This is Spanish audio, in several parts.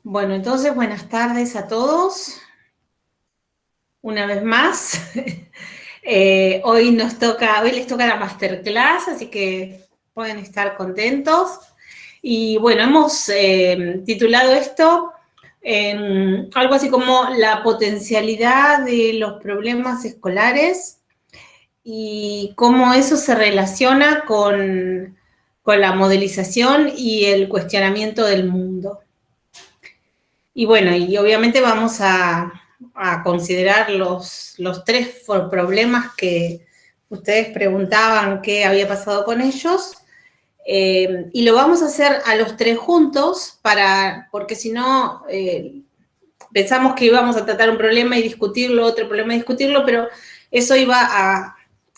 Bueno, entonces buenas tardes a todos. Una vez más. Hoy les toca la masterclass, así que pueden estar contentos. Y bueno, hemos titulado esto algo así como la potencialidad de los problemas escolares y cómo eso se relaciona con la modelización y el cuestionamiento del mundo. Y bueno, y obviamente vamos a considerar los tres problemas que ustedes preguntaban qué había pasado con ellos. Y lo vamos a hacer a los tres juntos, porque si no, pensamos que íbamos a tratar un problema y discutirlo, otro problema y discutirlo, pero eso iba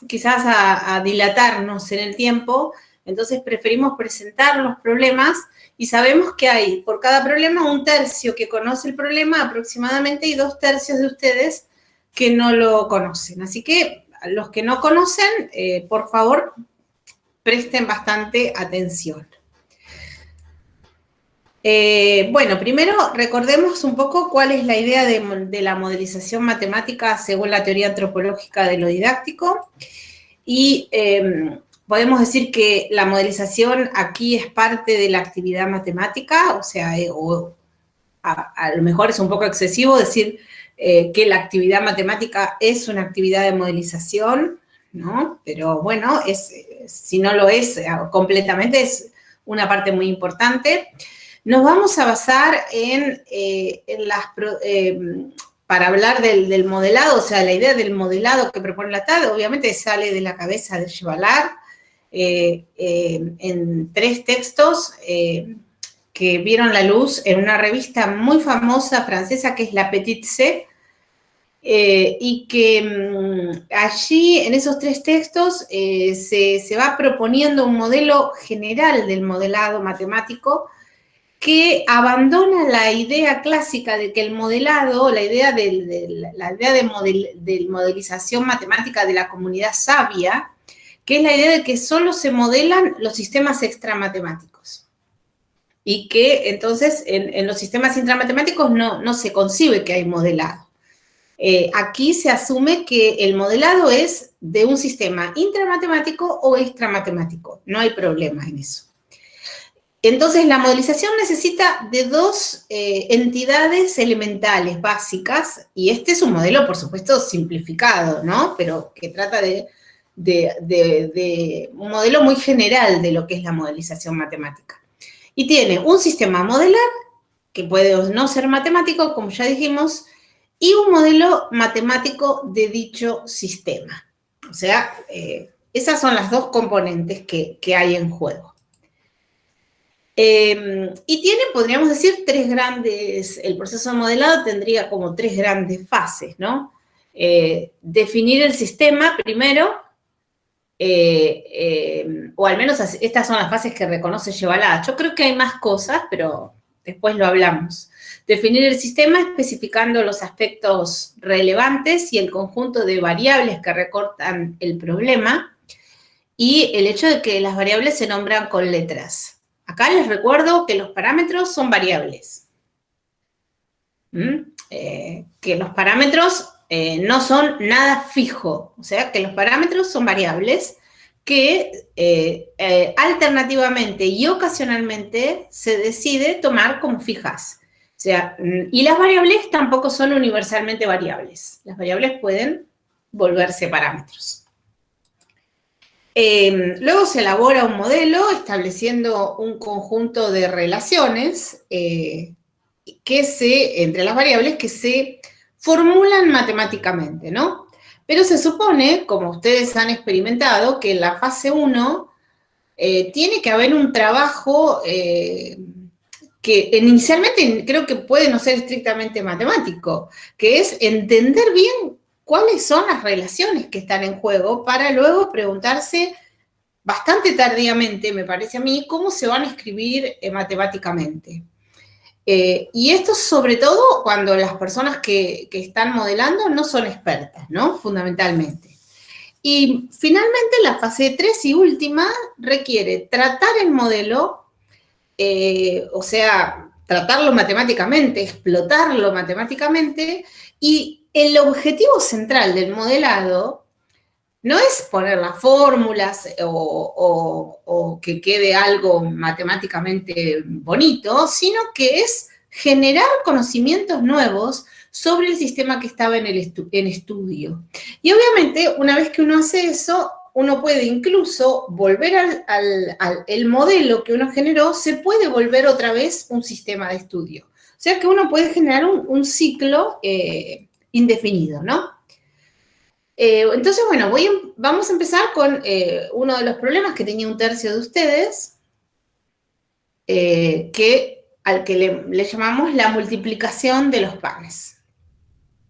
quizás a dilatarnos en el tiempo. Entonces preferimos presentar los problemas y sabemos que hay por cada problema un tercio que conoce el problema aproximadamente y 2/3 de ustedes que no lo conocen. Así que a los que no conocen, por favor, presten bastante atención. Bueno, primero recordemos un poco cuál es la idea de la modelización matemática según la teoría antropológica de lo didáctico. Y podemos decir que la modelización aquí es parte de la actividad matemática, o sea, a lo mejor es un poco excesivo decir que la actividad matemática es una actividad de modelización, ¿no? Pero bueno, si no lo es completamente, es una parte muy importante. Nos vamos a basar para hablar del modelado, o sea, la idea del modelado que propone la TAD, obviamente sale de la cabeza de Chevalard, en 3 textos que vieron la luz en una revista muy famosa francesa que es La Petite C, y que allí en esos 3 textos se va proponiendo un modelo general del modelado matemático que abandona la idea clásica de que el modelado, la idea de modelización matemática de la comunidad sabia, que es la idea de que solo se modelan los sistemas extramatemáticos. Y que entonces en los sistemas intramatemáticos no se concibe que hay modelado. Aquí se asume que el modelado es de un sistema intramatemático o extramatemático. No hay problema en eso. Entonces, la modelización necesita de 2 entidades elementales básicas, y este es un modelo, por supuesto, simplificado, ¿no? Pero que trata de un modelo muy general de lo que es la modelización matemática. Y tiene un sistema modelar, que puede no ser matemático, como ya dijimos, y un modelo matemático de dicho sistema. O sea, esas son las 2 componentes que hay en juego. Y tiene, podríamos decir, 3 grandes, el proceso de modelado tendría como 3 grandes fases, ¿no? Definir el sistema primero, o al menos estas son las fases que reconoce Chevalard. Yo creo que hay más cosas, pero después lo hablamos. Definir el sistema especificando los aspectos relevantes y el conjunto de variables que recortan el problema, y el hecho de que las variables se nombran con letras. Acá les recuerdo que los parámetros son variables. Que los parámetros no son nada fijo, o sea, que los parámetros son variables que alternativamente y ocasionalmente se decide tomar como fijas. O sea, y las variables tampoco son universalmente variables. Las variables pueden volverse parámetros. Luego se elabora un modelo estableciendo un conjunto de relaciones entre las variables que se formulan matemáticamente, ¿no? Pero se supone, como ustedes han experimentado, que en la fase 1 tiene que haber un trabajo que inicialmente creo que puede no ser estrictamente matemático, que es entender bien cuáles son las relaciones que están en juego para luego preguntarse bastante tardíamente, me parece a mí, cómo se van a escribir matemáticamente. Y esto sobre todo cuando las personas que están modelando no son expertas, ¿no? Fundamentalmente. Y finalmente la fase 3 y última requiere tratar el modelo, o sea, tratarlo matemáticamente, explotarlo matemáticamente, y el objetivo central del modelado no es poner las fórmulas o que quede algo matemáticamente bonito, sino que es generar conocimientos nuevos sobre el sistema que estaba en estudio. Y obviamente, una vez que uno hace eso, uno puede incluso volver el modelo que uno generó, se puede volver otra vez un sistema de estudio. O sea que uno puede generar un ciclo indefinido, ¿no? Entonces, bueno, vamos a empezar con uno de los problemas que tenía un tercio de ustedes, al que le llamamos la multiplicación de los panes.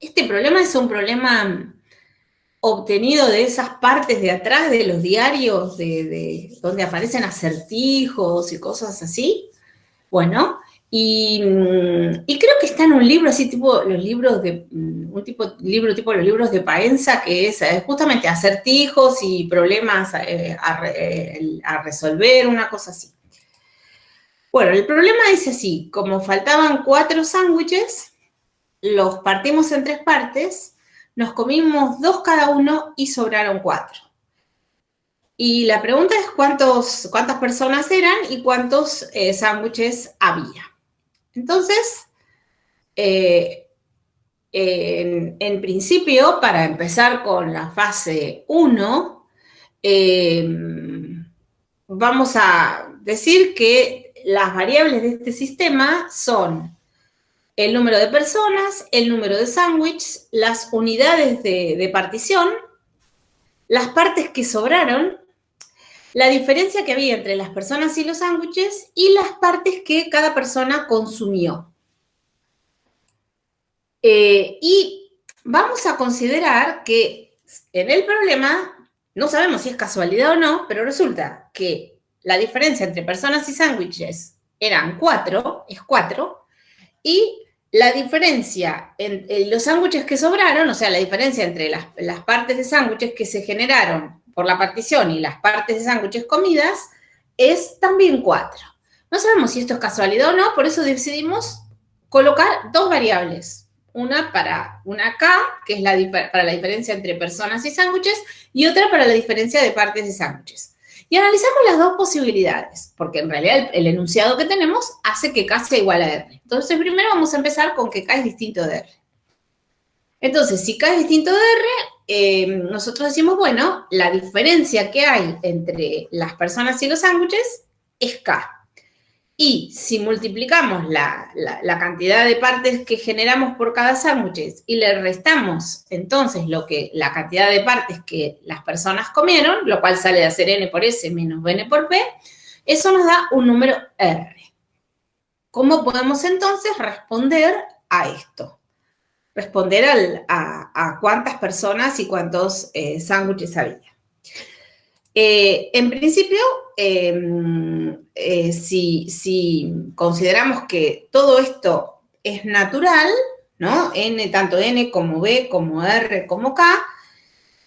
Este problema es un problema obtenido de esas partes de atrás de los diarios, donde aparecen acertijos y cosas así. Bueno, y creo que está en un libro así, tipo los libros de, libro tipo los libros de Paenza, que es justamente acertijos y problemas a resolver, una cosa así. Bueno, el problema dice así: como faltaban 4 sándwiches, los partimos en 3 partes, nos comimos 2 cada uno y sobraron 4. Y la pregunta es cuántas personas eran y cuántos sándwiches había. Entonces, en principio, para empezar con la fase 1, vamos a decir que las variables de este sistema son el número de personas, el número de sándwiches, las unidades de partición, las partes que sobraron, la diferencia que había entre las personas y los sándwiches y las partes que cada persona consumió. Y vamos a considerar que en el problema, no sabemos si es casualidad o no, pero resulta que la diferencia entre personas y sándwiches eran 4, es 4, y la diferencia en los sándwiches que sobraron, o sea, la diferencia entre las partes de sándwiches que se generaron por la partición y las partes de sándwiches comidas, es también 4. No sabemos si esto es casualidad o no, por eso decidimos colocar 2 variables. Una para una K, que es para la diferencia entre personas y sándwiches, y otra para la diferencia de partes de sándwiches. Y analizamos las 2 posibilidades, porque en realidad el enunciado que tenemos hace que K sea igual a R. Entonces, primero vamos a empezar con que K es distinto de R. Entonces, si K es distinto de R, nosotros decimos, bueno, la diferencia que hay entre las personas y los sándwiches es K. Y si multiplicamos la cantidad de partes que generamos por cada sándwich y le restamos entonces la cantidad de partes que las personas comieron, lo cual sale de hacer n por s menos n por p, eso nos da un número R. ¿Cómo podemos entonces responder a esto? Responder a cuántas personas y cuántos sándwiches había. En principio, si consideramos que todo esto es natural, ¿no? Tanto N como B, como R, como K,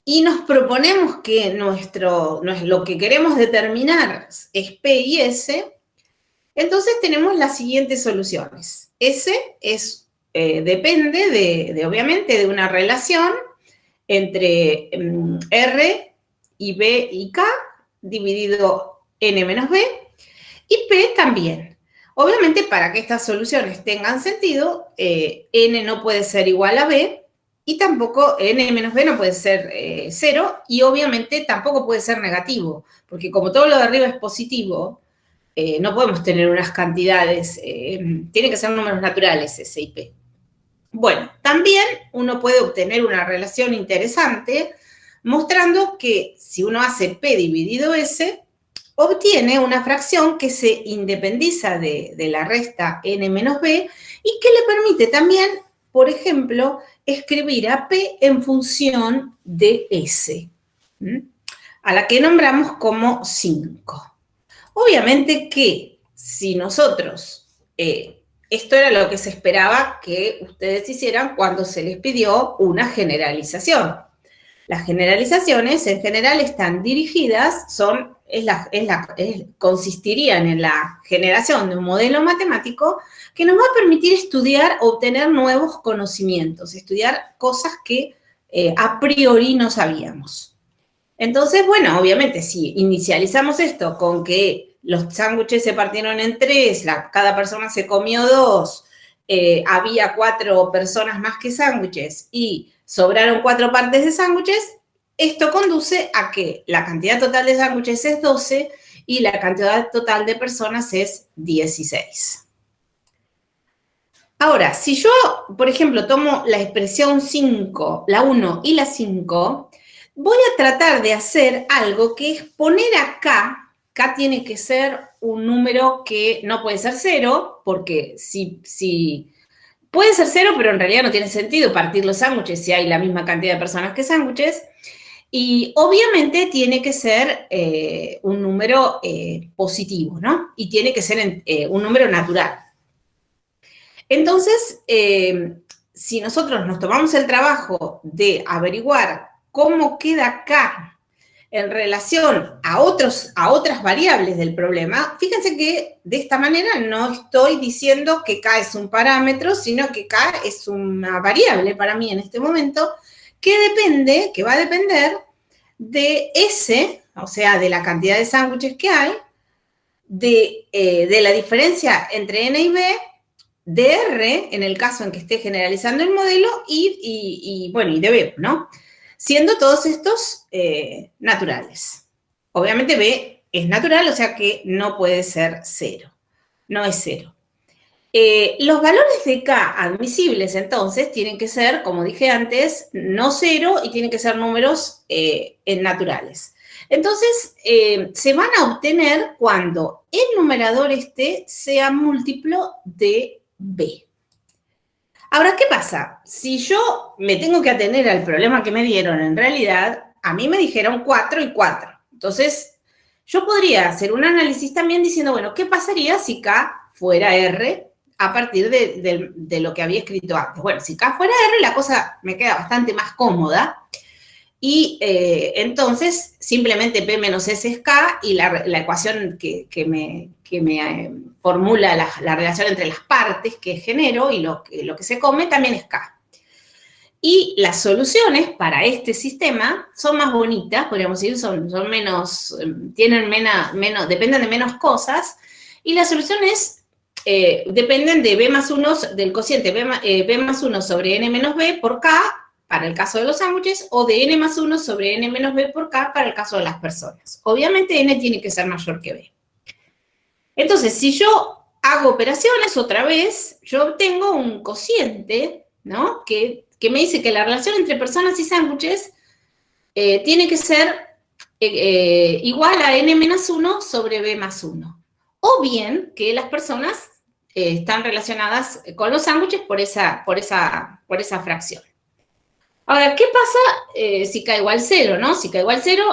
y nos proponemos que lo que queremos determinar es P y S, entonces tenemos las siguientes soluciones. S depende obviamente, de una relación entre R y B y K dividido N menos B, y P también. Obviamente, para que estas soluciones tengan sentido, N no puede ser igual a B, y tampoco N menos B no puede ser 0, y obviamente tampoco puede ser negativo, porque como todo lo de arriba es positivo, no podemos tener unas cantidades, tienen que ser números naturales S y P. Bueno, también uno puede obtener una relación interesante mostrando que si uno hace P dividido S, obtiene una fracción que se independiza de la resta N menos B y que le permite también, por ejemplo, escribir a P en función de S, a la que nombramos como 5. Obviamente que si nosotros, esto era lo que se esperaba que ustedes hicieran cuando se les pidió una generalización. Las generalizaciones en general están dirigidas, son consistirían en la generación de un modelo matemático que nos va a permitir estudiar, obtener nuevos conocimientos, estudiar cosas que a priori no sabíamos. Entonces, bueno, obviamente, si inicializamos esto con que los sándwiches se partieron en 3, cada persona se comió 2, había 4 personas más que sándwiches y sobraron 4 partes de sándwiches, esto conduce a que la cantidad total de sándwiches es 12 y la cantidad total de personas es 16. Ahora, si yo, por ejemplo, tomo la expresión 5, la 1 y la 5, voy a tratar de hacer algo que es poner acá tiene que ser un número que no puede ser 0, porque si puede ser 0, pero en realidad no tiene sentido partir los sándwiches si hay la misma cantidad de personas que sándwiches. Y obviamente tiene que ser un número positivo, ¿no? Y tiene que ser un número natural. Entonces, si nosotros nos tomamos el trabajo de averiguar cómo queda acá en relación a otras variables del problema, fíjense que de esta manera no estoy diciendo que K es un parámetro, sino que K es una variable para mí en este momento que va a depender de S, o sea, de la cantidad de sándwiches que hay, de la diferencia entre N y B, de R, en el caso en que esté generalizando el modelo, y de B, ¿no? Siendo todos estos naturales. Obviamente B es natural, o sea que no puede ser 0. No es 0. Los valores de K admisibles, entonces, tienen que ser, como dije antes, no 0 y tienen que ser números naturales. Entonces, se van a obtener cuando el numerador sea múltiplo de B. Ahora, ¿qué pasa? Si yo me tengo que atener al problema que me dieron, en realidad, a mí me dijeron 4 y 4. Entonces, yo podría hacer un análisis también diciendo, bueno, ¿qué pasaría si K fuera R a partir de lo que había escrito antes? Bueno, si K fuera R, la cosa me queda bastante más cómoda. Y entonces, simplemente P menos S es K y la ecuación que me formula la relación entre las partes que genero y lo que se come también es K. Y las soluciones para este sistema son más bonitas, podríamos decir, son menos, dependen de menos cosas, y las soluciones dependen de B más 1, del cociente B más 1 sobre N menos B por K, para el caso de los sándwiches, o de N más 1 sobre N menos B por K para el caso de las personas. Obviamente N tiene que ser mayor que B. Entonces, si yo hago operaciones otra vez, yo obtengo un cociente, ¿no? Que me dice que la relación entre personas y sándwiches tiene que ser igual a N menos 1 sobre B más 1. O bien que las personas están relacionadas con los sándwiches por esa fracción. Ahora, ¿qué pasa si K igual 0, no? Si K igual 0,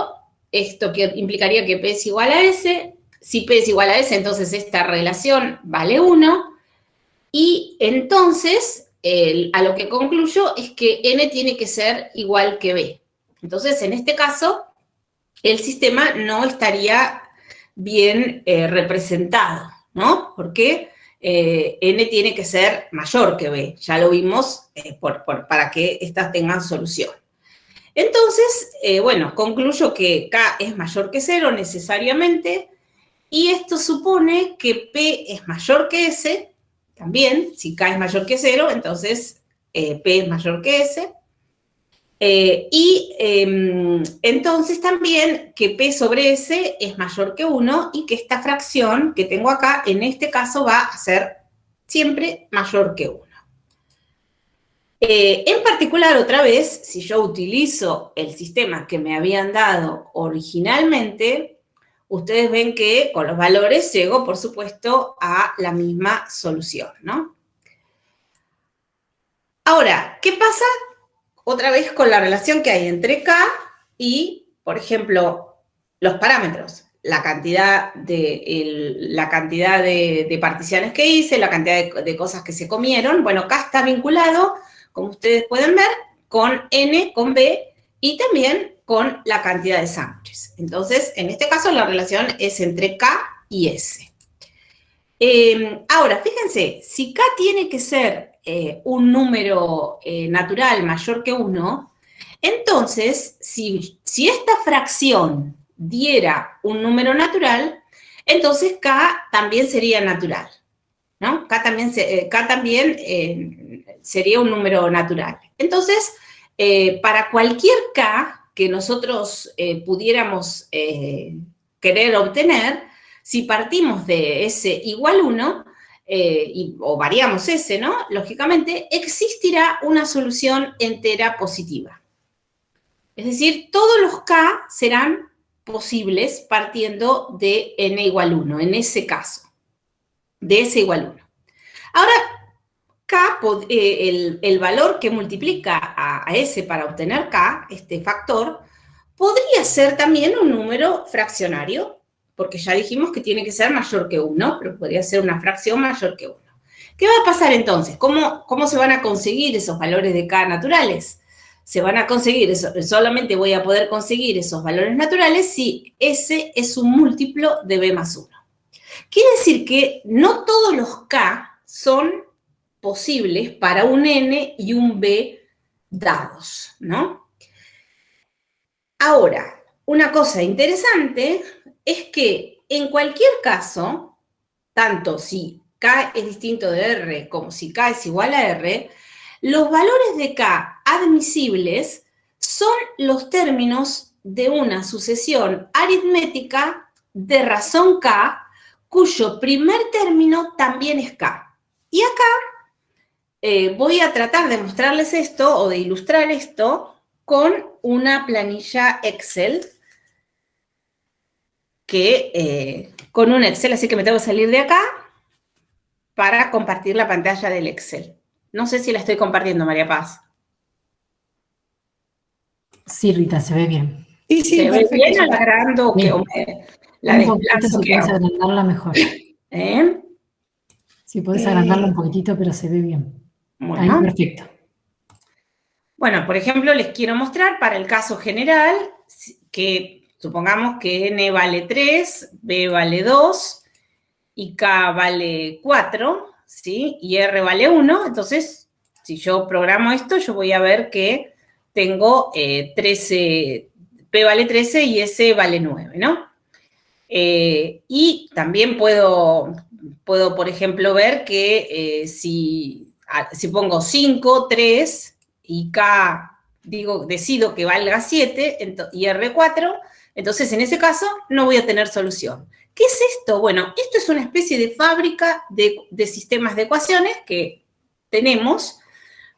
esto implicaría que P es igual a S. Si P es igual a S, entonces esta relación vale 1. Y entonces, a lo que concluyo es que N tiene que ser igual que B. Entonces, en este caso, el sistema no estaría bien representado, ¿no? Porque N tiene que ser mayor que B. Ya lo vimos para que estas tengan solución. Entonces, concluyo que K es mayor que 0 necesariamente, y esto supone que P es mayor que S, también, si K es mayor que 0, entonces P es mayor que S, entonces también que P sobre S es mayor que 1 y que esta fracción que tengo acá, en este caso, va a ser siempre mayor que 1. En particular, otra vez, si yo utilizo el sistema que me habían dado originalmente, ustedes ven que con los valores llego, por supuesto, a la misma solución, ¿no? Ahora, ¿qué pasa otra vez con la relación que hay entre K y, por ejemplo, los parámetros? La cantidad de particiones que hice, la cantidad de cosas que se comieron. Bueno, K está vinculado, como ustedes pueden ver, con N, con B, y también con la cantidad de sándwiches. Entonces, en este caso, la relación es entre K y S. Ahora, fíjense, si K tiene que ser un número natural mayor que 1, entonces, si esta fracción diera un número natural, entonces K también sería natural, ¿no? K también sería un número natural. Entonces, para cualquier K que nosotros pudiéramos querer obtener, si partimos de S igual 1, o variamos S, ¿no? Lógicamente, existirá una solución entera positiva. Es decir, todos los K serán posibles partiendo de n igual 1, en ese caso, de S igual 1. Ahora, K, el valor que multiplica a S para obtener K, este factor, podría ser también un número fraccionario, porque ya dijimos que tiene que ser mayor que 1, pero podría ser una fracción mayor que 1. ¿Qué va a pasar entonces? ¿Cómo se van a conseguir esos valores de K naturales? Se van a conseguir, solamente voy a poder conseguir esos valores naturales si S es un múltiplo de B más 1. Quiere decir que no todos los K son posibles para un N y un B dados, ¿no? Ahora, una cosa interesante es que en cualquier caso, tanto si K es distinto de R como si K es igual a R, los valores de K admisibles son los términos de una sucesión aritmética de razón K, cuyo primer término también es K. Y acá voy a tratar de mostrarles esto o de ilustrar esto con una planilla Excel, con un Excel, así que me tengo que salir de acá para compartir la pantalla del Excel. No sé si la estoy compartiendo, María Paz. Sí, Rita, se ve bien. Sí, ¿se ve bien agrando que la desplazo? Si puedes agrandarla mejor. Si puedes agrandarla un poquitito, pero se ve bien. Bueno. Ahí, perfecto. Bueno, por ejemplo, les quiero mostrar para el caso general que supongamos que N vale 3, B vale 2 y K vale 4, ¿sí? Y R vale 1. Entonces, si yo programo esto, yo voy a ver que tengo 13, P vale 13 y S vale 9, ¿no? Y también puedo, por ejemplo, ver que si pongo 5, 3 y K, decido que valga 7 y R 4, entonces en ese caso no voy a tener solución. ¿Qué es esto? Bueno, esto es una especie de fábrica de sistemas de ecuaciones que tenemos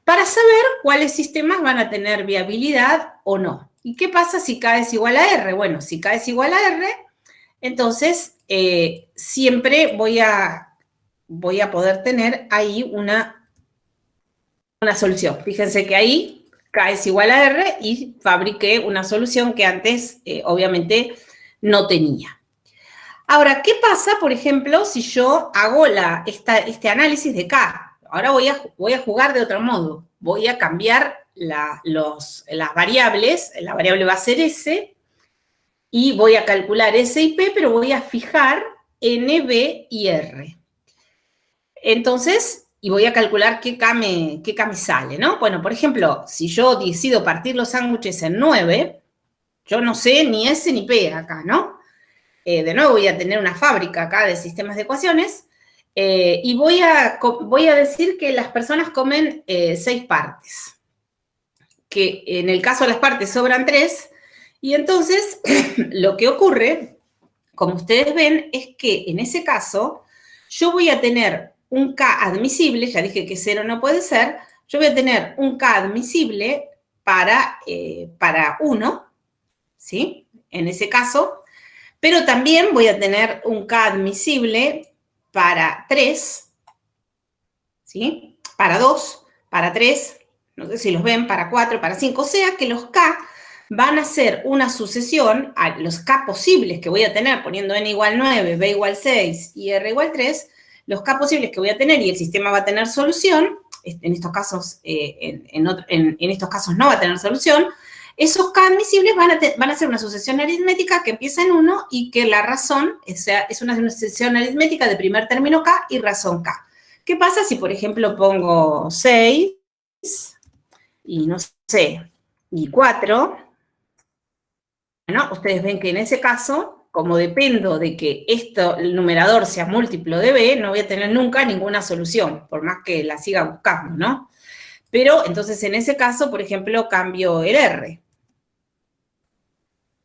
para saber cuáles sistemas van a tener viabilidad o no. ¿Y qué pasa si K es igual a R? Bueno, si K es igual a R, entonces siempre voy a poder tener ahí una solución. Fíjense que ahí K es igual a R y fabriqué una solución que antes obviamente no tenía. Ahora, ¿qué pasa, por ejemplo, si yo hago este análisis de K? Ahora voy a jugar de otro modo. Voy a cambiar las variables. La variable va a ser S y voy a calcular S y P, pero voy a fijar N, B y R. Entonces, y voy a calcular qué K me sale, ¿no? Bueno, por ejemplo, si yo decido partir los sándwiches en 9, yo no sé ni S ni P acá, ¿no? De nuevo voy a tener una fábrica acá de sistemas de ecuaciones y voy a decir que las personas comen 6 partes. Que en el caso de las partes sobran 3, y entonces lo que ocurre, como ustedes ven, es que en ese caso yo voy a tener un K admisible, ya dije que 0 no puede ser, yo voy a tener un K admisible para 1, ¿sí? En ese caso, pero también voy a tener un K admisible para 3, ¿sí? Para 2, para 3, no sé si los ven, para 4, para 5, o sea que los K van a ser una sucesión, a los K posibles que voy a tener, poniendo N igual 9, B igual 6 y R igual 3, los K posibles que voy a tener y el sistema va a tener solución, en estos casos, en estos casos no va a tener solución, Esos K admisibles van a ser una sucesión aritmética que empieza en 1 y que la razón es una sucesión aritmética de primer término K y razón K. ¿Qué pasa si, por ejemplo, pongo 6 y no sé, y 4? Bueno, ustedes ven que en ese caso, como dependo de que el numerador sea múltiplo de B, no voy a tener nunca ninguna solución, por más que la siga buscando, ¿no? Pero, entonces, en ese caso, por ejemplo, cambio el R.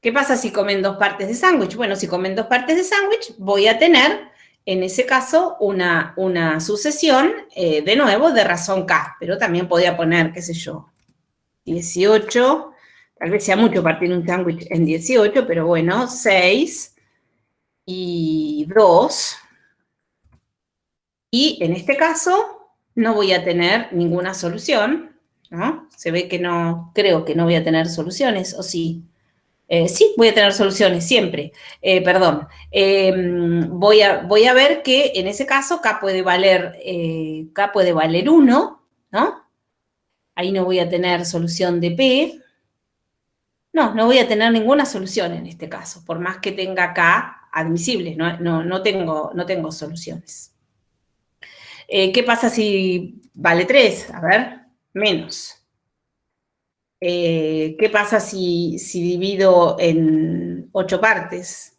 ¿Qué pasa si comen 2 partes de sándwich? Bueno, si comen 2 partes de sándwich, voy a tener, en ese caso, una sucesión, de nuevo, de razón K. Pero también podría poner, qué sé yo, 18... Tal vez sea mucho partir un sándwich en 18, pero bueno, 6 y 2. Y en este caso no voy a tener ninguna solución, ¿no? Se ve que no, creo que no voy a tener soluciones, ¿o sí? Sí, voy a tener soluciones, siempre. Perdón. Voy a ver que en ese caso K puede valer 1, ¿no? Ahí no voy a tener solución de P. No voy a tener ninguna solución en este caso, por más que tenga acá admisibles, no tengo soluciones. ¿Qué pasa si vale 3? A ver, menos. ¿Qué pasa si divido en 8 partes?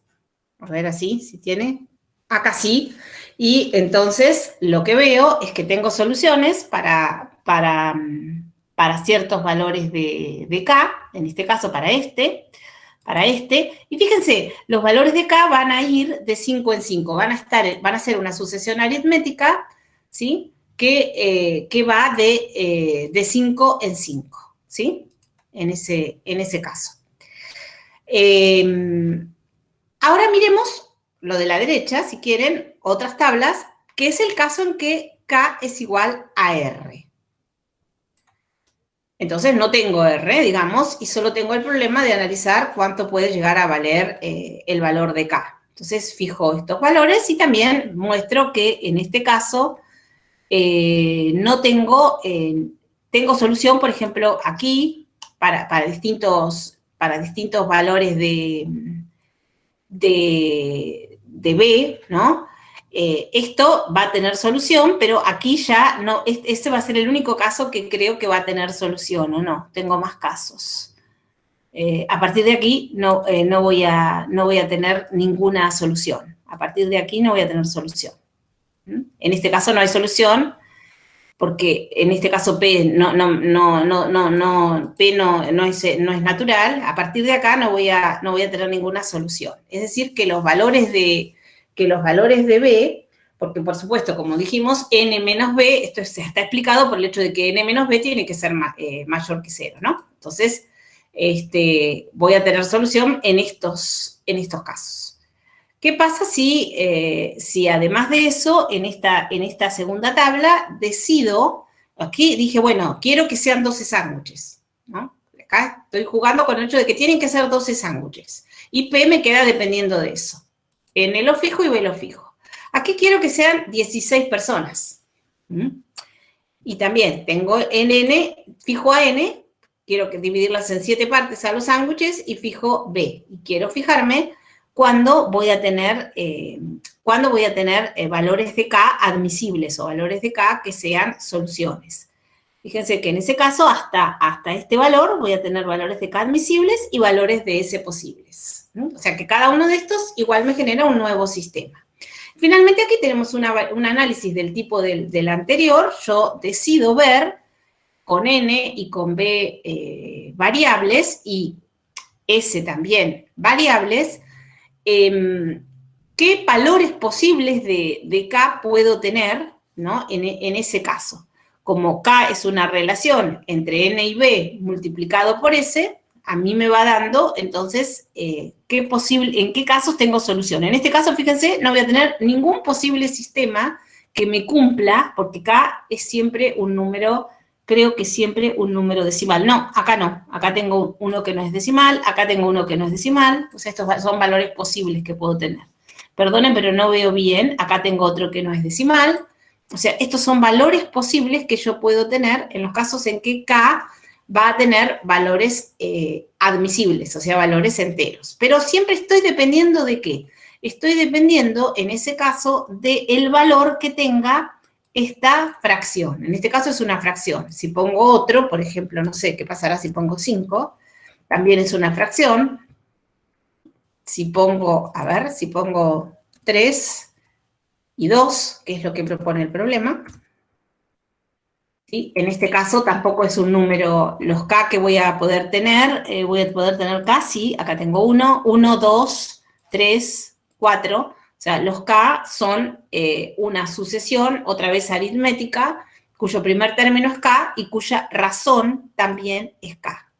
A ver, así, si tiene. Acá sí. Y entonces lo que veo es que tengo soluciones para ciertos valores de K, en este caso para este, y fíjense, los valores de K van a ir de 5 en 5, van a ser una sucesión aritmética, ¿sí? Que va de 5 en 5, ¿sí? En ese caso. Ahora miremos lo de la derecha, si quieren, otras tablas, que es el caso en que K es igual a R. Entonces no tengo R, digamos, y solo tengo el problema de analizar cuánto puede llegar a valer el valor de K. Entonces fijo estos valores y también muestro que en este caso no tengo solución, por ejemplo, aquí, para distintos valores de B, ¿no? Esto va a tener solución, pero aquí ya no, este va a ser el único caso que creo que va a tener solución, ¿o no? Tengo más casos. A partir de aquí no voy a tener ninguna solución. A partir de aquí no voy a tener solución. En este caso no hay solución, porque en este caso P P no es natural. A partir de acá no voy a tener ninguna solución. Es decir, que los valores de B, porque por supuesto, como dijimos, n menos B, esto se está explicado por el hecho de que n menos B tiene que ser mayor que 0, ¿no? Entonces, voy a tener solución en estos casos. ¿Qué pasa si además de eso, en esta segunda tabla, decido, aquí dije, bueno, quiero que sean 12 sándwiches, ¿no? Acá estoy jugando con el hecho de que tienen que ser 12 sándwiches. Y P me queda dependiendo de eso. N lo fijo y B lo fijo. Aquí quiero que sean 16 personas. Y también tengo NN, fijo a N, quiero dividirlas en 7 partes a los sándwiches y fijo B. Y quiero fijarme cuándo voy a tener valores de K admisibles o valores de K que sean soluciones. Fíjense que en ese caso, hasta este valor, voy a tener valores de K admisibles y valores de S posibles. O sea que cada uno de estos igual me genera un nuevo sistema. Finalmente aquí tenemos un análisis del tipo del anterior. Yo decido ver con N y con B variables y S también variables, qué valores posibles de K puedo tener, ¿no? en ese caso. Como K es una relación entre N y B multiplicado por S, a mí me va dando, entonces, en qué casos tengo solución. En este caso, fíjense, no voy a tener ningún posible sistema que me cumpla, porque K es siempre un número, creo que siempre un número decimal. No, acá tengo uno que no es decimal, acá tengo uno que no es decimal, o sea, estos son valores posibles que puedo tener. Perdonen, pero no veo bien, acá tengo otro que no es decimal. O sea, estos son valores posibles que yo puedo tener en los casos en que K va a tener valores admisibles, o sea, valores enteros. Pero siempre estoy dependiendo ¿de qué? Estoy dependiendo, en ese caso, del valor que tenga esta fracción. En este caso es una fracción. Si pongo otro, por ejemplo, no sé qué pasará si pongo 5, también es una fracción. Si pongo, a ver, si pongo 3 y 2, que es lo que propone el problema, ¿sí? En este caso tampoco es un número, los K que voy a poder tener K, sí, acá tengo 1, 1, 2, 3, 4, o sea, los K son una sucesión, otra vez aritmética, cuyo primer término es K y cuya razón también es K.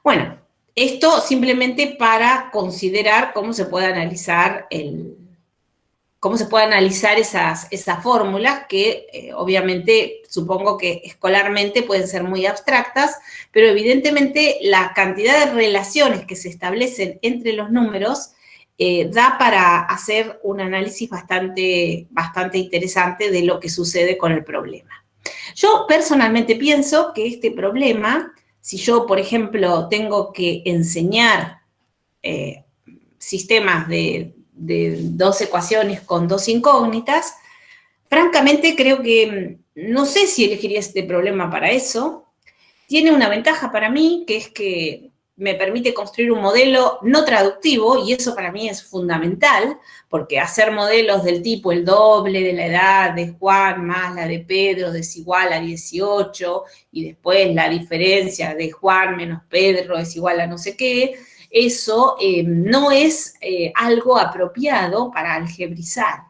Bueno, esto simplemente para considerar cómo se puede analizar esas fórmulas que obviamente supongo que escolarmente pueden ser muy abstractas, pero evidentemente la cantidad de relaciones que se establecen entre los números da para hacer un análisis bastante interesante de lo que sucede con el problema. Yo personalmente pienso que este problema, si yo, por ejemplo, tengo que enseñar sistemas de 2 ecuaciones con 2 incógnitas, francamente creo que no sé si elegiría este problema para eso. Tiene una ventaja para mí, que es que me permite construir un modelo no traductivo, y eso para mí es fundamental, porque hacer modelos del tipo el doble de la edad de Juan más la de Pedro es igual a 18, y después la diferencia de Juan menos Pedro es igual a no sé qué, eso no es algo apropiado para algebrizar,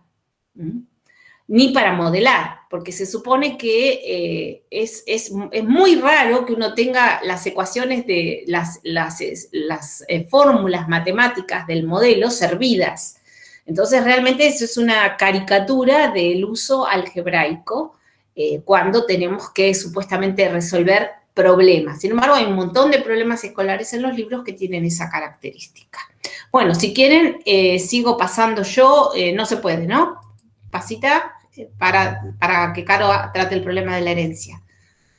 ni para modelar, porque se supone que es muy raro que uno tenga las ecuaciones de las fórmulas matemáticas del modelo servidas. Entonces, realmente eso es una caricatura del uso algebraico cuando tenemos que supuestamente resolver problemas. Sin embargo, hay un montón de problemas escolares en los libros que tienen esa característica. Bueno, si quieren, sigo pasando yo. No se puede, ¿no? Pasita, para que Caro trate el problema de la herencia.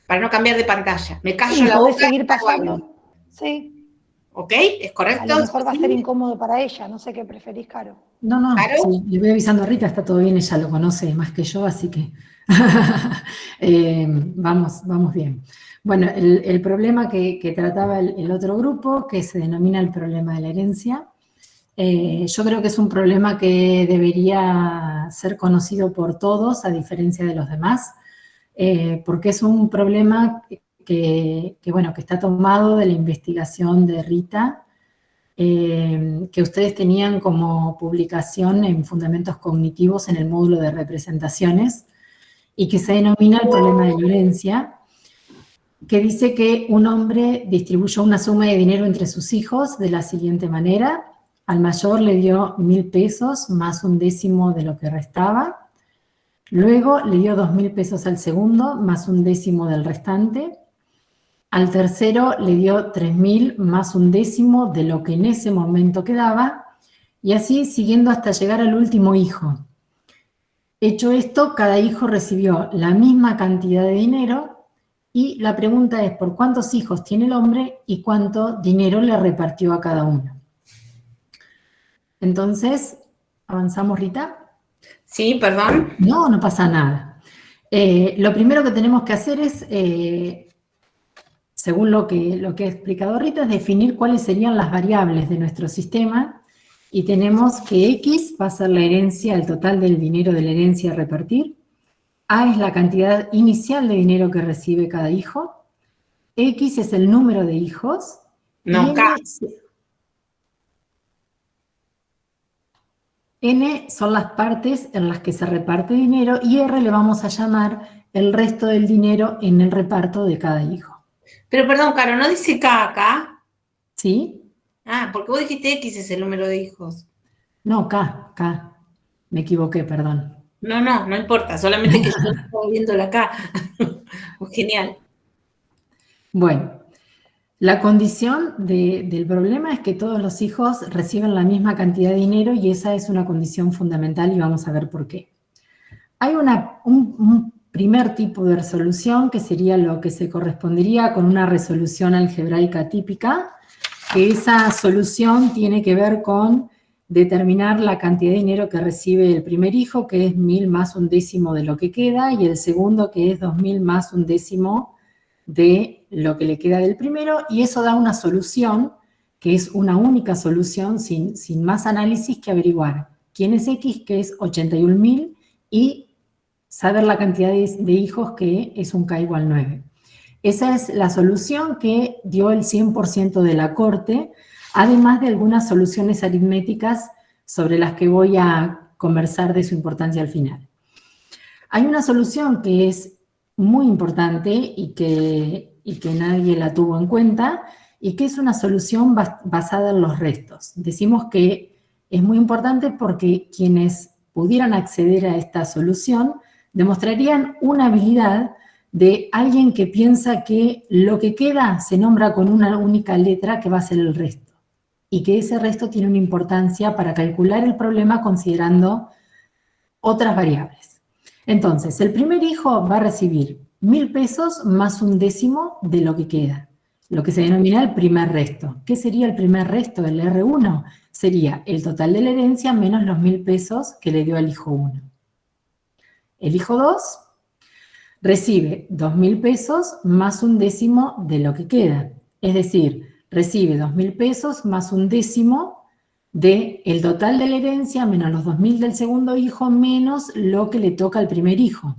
Para no cambiar de pantalla. Me callo la boca. Seguir pasando. Sí. ¿Ok? ¿Es correcto? A lo mejor va a ser incómodo para ella. No sé qué preferís, Caro. No, ¿Caro? sí, le voy avisando a Rita, está todo bien, ella lo conoce más que yo, así que vamos bien. Bueno, el problema que trataba el otro grupo, que se denomina el problema de la herencia, yo creo que es un problema que debería ser conocido por todos, a diferencia de los demás, porque es un problema que está tomado de la investigación de Rita, que ustedes tenían como publicación en Fundamentos Cognitivos en el módulo de representaciones, y que se denomina el problema de la herencia, que dice que un hombre distribuyó una suma de dinero entre sus hijos de la siguiente manera. Al mayor le dio 1.000 pesos más un décimo de lo que restaba. Luego le dio 2.000 pesos al segundo más un décimo del restante. Al tercero le dio 3.000 más un décimo de lo que en ese momento quedaba. Y así siguiendo hasta llegar al último hijo. Hecho esto, cada hijo recibió la misma cantidad de dinero. Y la pregunta es, ¿por cuántos hijos tiene el hombre y cuánto dinero le repartió a cada uno? Entonces, ¿avanzamos, Rita? Sí, perdón. No pasa nada. Lo primero que tenemos que hacer es, según lo que ha explicado Rita, es definir cuáles serían las variables de nuestro sistema, y tenemos que X va a ser la herencia, el total del dinero de la herencia a repartir. A es la cantidad inicial de dinero que recibe cada hijo. X es el número de hijos. No, K. N son las partes en las que se reparte dinero, y R le vamos a llamar el resto del dinero en el reparto de cada hijo. Pero perdón, Caro, ¿no dice K acá? ¿Sí? Ah, porque vos dijiste X es el número de hijos. No, K. Me equivoqué, perdón. No importa, solamente que yo estoy viéndola acá. Genial. Bueno, la condición del problema es que todos los hijos reciben la misma cantidad de dinero, y esa es una condición fundamental, y vamos a ver por qué. Hay un primer tipo de resolución, que sería lo que se correspondería con una resolución algebraica típica, que esa solución tiene que ver con determinar la cantidad de dinero que recibe el primer hijo, que es 1000 más un décimo de lo que queda, y el segundo, que es 2000 más un décimo de lo que le queda del primero, y eso da una solución, que es una única solución, sin más análisis que averiguar quién es X, que es 81.000, y saber la cantidad de hijos, que es un K igual 9. Esa es la solución que dio el 100% de la corte, además de algunas soluciones aritméticas sobre las que voy a conversar de su importancia al final. Hay una solución que es muy importante y que nadie la tuvo en cuenta, y que es una solución basada en los restos. Decimos que es muy importante porque quienes pudieran acceder a esta solución demostrarían una habilidad de alguien que piensa que lo que queda se nombra con una única letra que va a ser el resto, y que ese resto tiene una importancia para calcular el problema considerando otras variables. Entonces, el primer hijo va a recibir 1000 pesos más un décimo de lo que queda, lo que se denomina el primer resto. ¿Qué sería el primer resto? El R1 sería el total de la herencia menos los 1000 pesos que le dio al hijo 1. El hijo 2 recibe 2000 pesos más un décimo de lo que queda. Es decir, recibe 2000 pesos más un décimo del total de la herencia menos los 2000 del segundo hijo menos lo que le toca al primer hijo.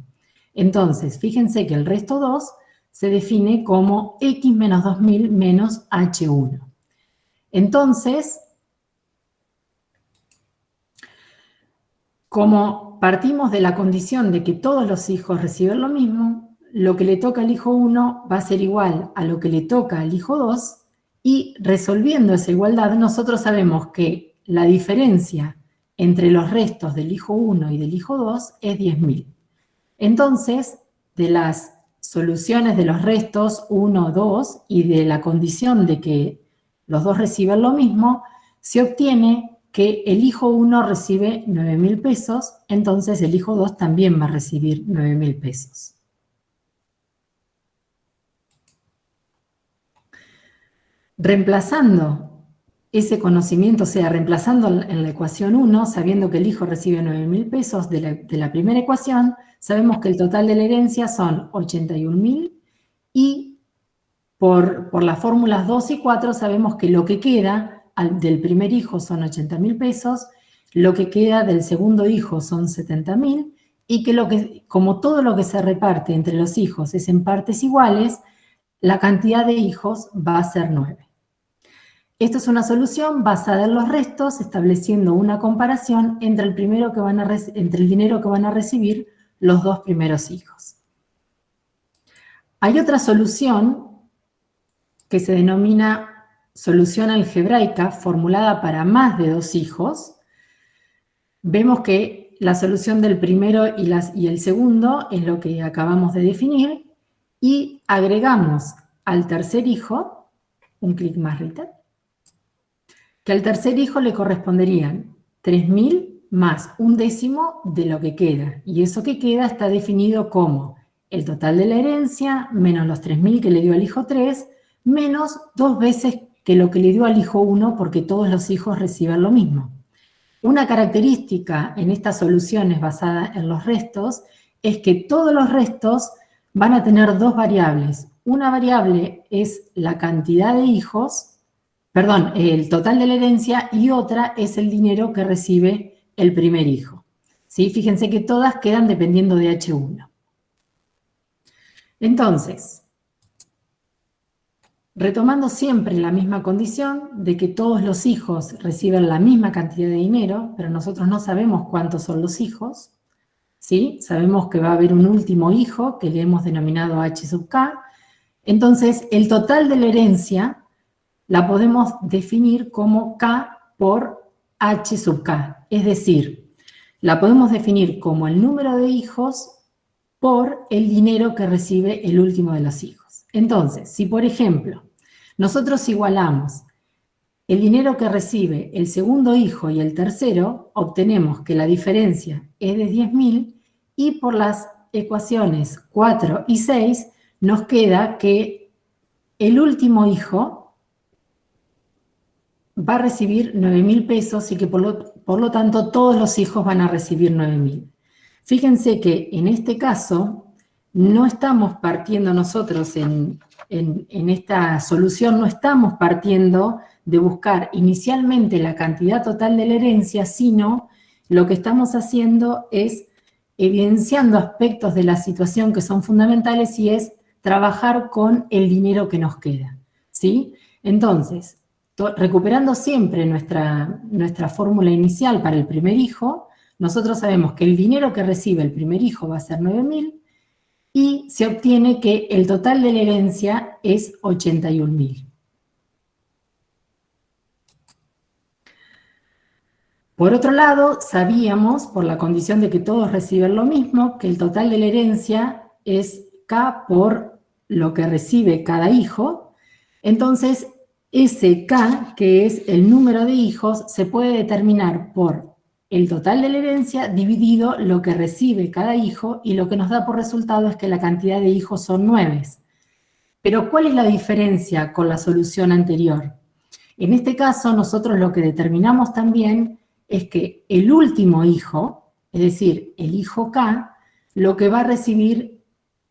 Entonces, fíjense que el resto 2 se define como X menos 2000 menos H1. Entonces, como partimos de la condición de que todos los hijos reciben lo mismo, lo que le toca al hijo 1 va a ser igual a lo que le toca al hijo 2, y resolviendo esa igualdad nosotros sabemos que la diferencia entre los restos del hijo 1 y del hijo 2 es 10.000. Entonces, de las soluciones de los restos 1, 2 y de la condición de que los dos reciben lo mismo, se obtiene que el hijo 1 recibe 9.000 pesos, entonces el hijo 2 también va a recibir 9.000 pesos. Reemplazando ese conocimiento, o sea, reemplazando en la ecuación 1, sabiendo que el hijo recibe 9.000 pesos de la primera ecuación, sabemos que el total de la herencia son 81.000, y por las fórmulas 2 y 4 sabemos que lo que queda del primer hijo son 80.000 pesos, lo que queda del segundo hijo son 70.000, y que como todo lo que se reparte entre los hijos es en partes iguales, la cantidad de hijos va a ser 9. Esto es una solución basada en los restos, estableciendo una comparación entre el dinero que van a recibir los dos primeros hijos. Hay otra solución que se denomina solución algebraica, formulada para más de 2 hijos. Vemos que la solución del primero y el segundo es lo que acabamos de definir, y agregamos al tercer hijo, un clic más, Rita, que al tercer hijo le corresponderían 3.000 más un décimo de lo que queda, y eso que queda está definido como el total de la herencia menos los 3.000 que le dio al hijo 3, menos 2 veces que lo que le dio al hijo 1, porque todos los hijos reciben lo mismo. Una característica en estas soluciones basadas en los restos es que todos los restos van a tener dos variables. Una variable es la cantidad de hijos, el total de la herencia, y otra es el dinero que recibe el primer hijo. ¿Sí? Fíjense que todas quedan dependiendo de H1. Entonces, retomando siempre la misma condición de que todos los hijos reciben la misma cantidad de dinero, pero nosotros no sabemos cuántos son los hijos, ¿sí? Sabemos que va a haber un último hijo que le hemos denominado H sub K. Entonces, el total de la herencia la podemos definir como K por H sub K. Es decir, la podemos definir como el número de hijos por el dinero que recibe el último de los hijos. Entonces, si por ejemplo, nosotros igualamos el dinero que recibe el segundo hijo y el tercero, obtenemos que la diferencia es de 10.000, y por las ecuaciones 4 y 6, nos queda que el último hijo va a recibir 9.000 pesos y que por lo tanto todos los hijos van a recibir 9.000. Fíjense que en este caso no estamos partiendo nosotros en esta solución, no estamos partiendo de buscar inicialmente la cantidad total de la herencia, sino lo que estamos haciendo es evidenciando aspectos de la situación que son fundamentales y es trabajar con el dinero que nos queda, ¿sí? Entonces, recuperando siempre nuestra fórmula inicial para el primer hijo, nosotros sabemos que el dinero que recibe el primer hijo va a ser 9.000 y se obtiene que el total de la herencia es 81.000. Por otro lado, sabíamos, por la condición de que todos reciben lo mismo, que el total de la herencia es K por lo que recibe cada hijo. Entonces, ese K, que es el número de hijos, se puede determinar por el total de la herencia dividido lo que recibe cada hijo, y lo que nos da por resultado es que la cantidad de hijos son 9. Pero, ¿cuál es la diferencia con la solución anterior? En este caso, nosotros lo que determinamos también es que el último hijo, es decir, el hijo K, lo que va a recibir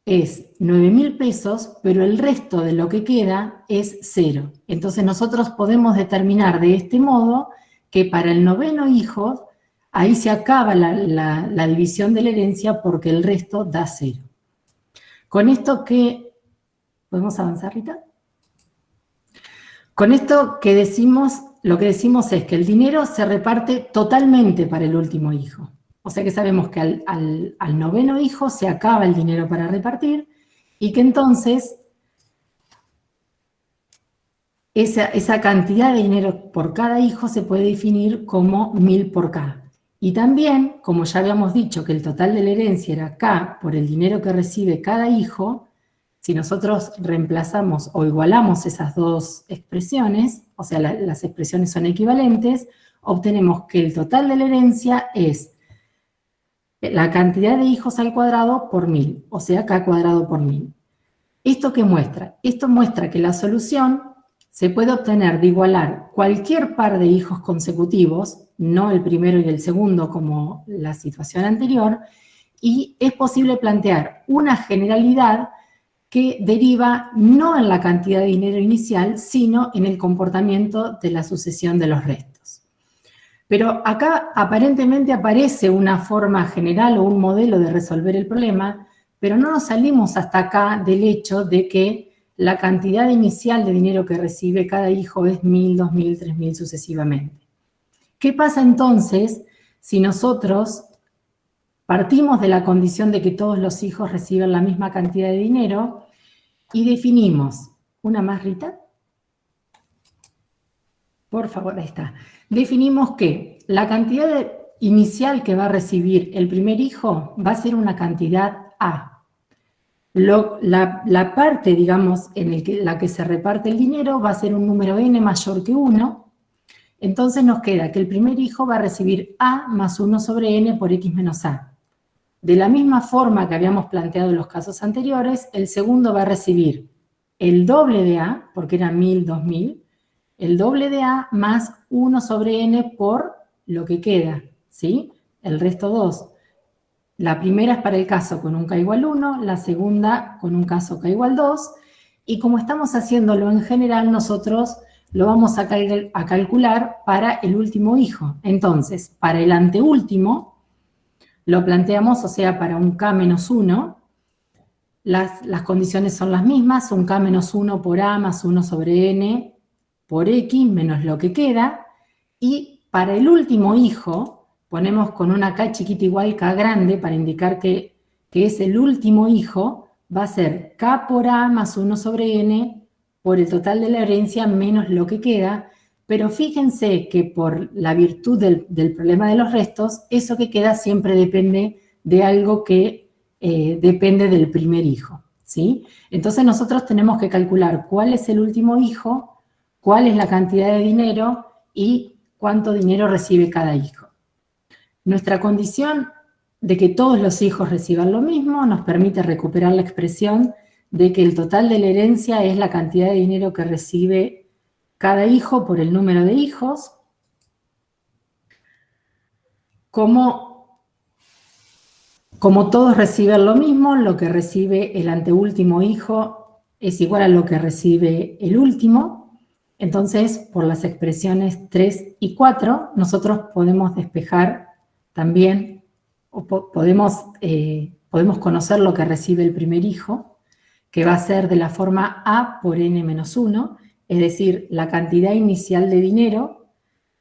es 9.000 pesos, pero el resto de lo que queda es 0. Entonces nosotros podemos determinar de este modo que para el 9º hijo, ahí se acaba la división de la herencia porque el resto da 0. Con esto que... ¿Podemos avanzar, Rita? Con esto que decimos... Lo que decimos es que el dinero se reparte totalmente para el último hijo. O sea que sabemos que al 9º hijo se acaba el dinero para repartir y que entonces esa cantidad de dinero por cada hijo se puede definir como 1.000 por K. Y también, como ya habíamos dicho que el total de la herencia era K por el dinero que recibe cada hijo, si nosotros reemplazamos o igualamos esas dos expresiones, o sea, las expresiones son equivalentes, obtenemos que el total de la herencia es la cantidad de hijos al cuadrado por 1.000, o sea, K cuadrado por 1.000. ¿Esto qué muestra? Esto muestra que la solución se puede obtener de igualar cualquier par de hijos consecutivos, no el primero y el segundo como la situación anterior, y es posible plantear una generalidad que deriva no en la cantidad de dinero inicial, sino en el comportamiento de la sucesión de los restos. Pero acá aparentemente aparece una forma general o un modelo de resolver el problema, pero no nos salimos hasta acá del hecho de que la cantidad inicial de dinero que recibe cada hijo es 1.000, 2.000, 3.000 sucesivamente. ¿Qué pasa entonces si nosotros partimos de la condición de que todos los hijos reciben la misma cantidad de dinero y definimos, ¿una más, Rita? Por favor, ahí está. Definimos que la cantidad inicial que va a recibir el primer hijo va a ser una cantidad A. La parte, digamos, en la que se reparte el dinero va a ser un número n mayor que 1. Entonces nos queda que el primer hijo va a recibir A más 1 sobre n por x menos A. De la misma forma que habíamos planteado en los casos anteriores, el segundo va a recibir el doble de A, porque era 1.000, 2.000, el doble de A más 1 sobre n por lo que queda, ¿sí? El resto 2. La primera es para el caso con un K igual 1, la segunda con un caso K igual 2, y como estamos haciéndolo en general, nosotros lo vamos a calcular para el último hijo. Entonces, para el anteúltimo, lo planteamos, o sea, para un K menos 1, las condiciones son las mismas, un K menos 1 por A más 1 sobre N por X menos lo que queda, y para el último hijo, ponemos con una K chiquita igual K grande para indicar que es el último hijo, va a ser K por A más 1 sobre N por el total de la herencia menos lo que queda, pero fíjense que por la virtud del problema de los restos, eso que queda siempre depende de algo que depende del primer hijo, ¿sí? Entonces nosotros tenemos que calcular cuál es el último hijo, cuál es la cantidad de dinero y cuánto dinero recibe cada hijo. Nuestra condición de que todos los hijos reciban lo mismo, nos permite recuperar la expresión de que el total de la herencia es la cantidad de dinero que recibe cada hijo por el número de hijos. Como todos reciben lo mismo, lo que recibe el anteúltimo hijo es igual a lo que recibe el último. Entonces, por las expresiones 3 y 4, nosotros podemos despejar también, o podemos conocer lo que recibe el primer hijo, que va a ser de la forma A por n-1, es decir, la cantidad inicial de dinero,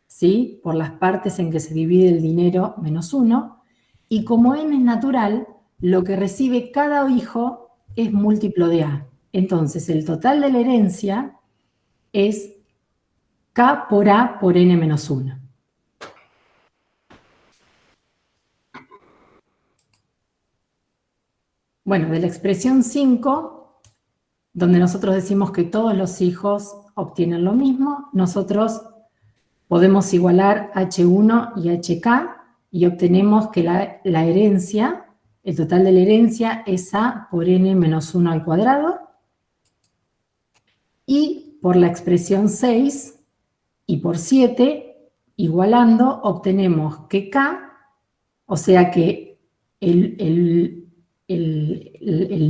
¿sí?, por las partes en que se divide el dinero menos 1, y como n es natural, lo que recibe cada hijo es múltiplo de A. Entonces, el total de la herencia es K por A por n-1. Bueno, de la expresión 5, donde nosotros decimos que todos los hijos obtienen lo mismo, nosotros podemos igualar H1 y HK y obtenemos que la herencia, el total de la herencia es A por n-1 al cuadrado. Y por la expresión 6 y por 7, igualando, obtenemos que K, o sea que el